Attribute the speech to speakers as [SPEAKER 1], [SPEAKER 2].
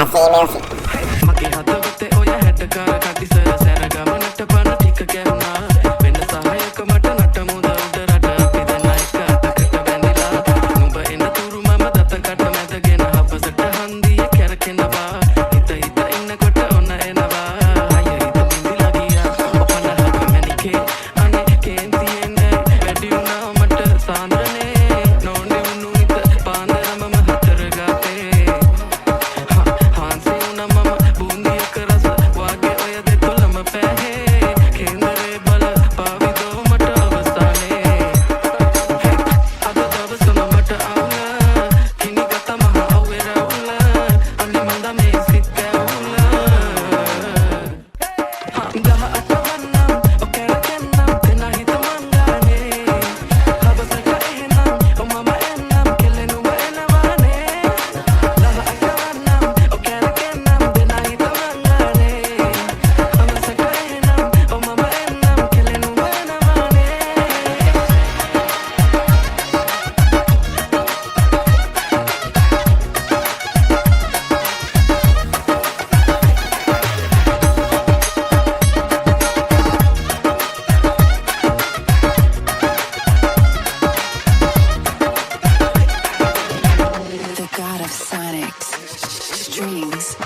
[SPEAKER 1] female seat.
[SPEAKER 2] මගේ හදවතේ ඔය හැටකාර කටිසර සැරගමනට පන ටික ගැහුණා වෙන සහයක මට නටමුද උඩ රට අපි දෙන්න එක අතකට බැඳිලා නුඹ එන තුරු මම දතකට මැදගෙන හපසට හන්දිය කැරකෙනවා හිත හිත ඉන්නකොට ඔන්න එනවා අය හිත බිඳිලා ගියා ඔපනහක මැනිකේ අනේ කේන්තියෙන් වැඩි වුණා මට සාන්ද්‍රනේ නෝනේ උණු හිත පාන්දරම හතර ගාතේ
[SPEAKER 3] Strings.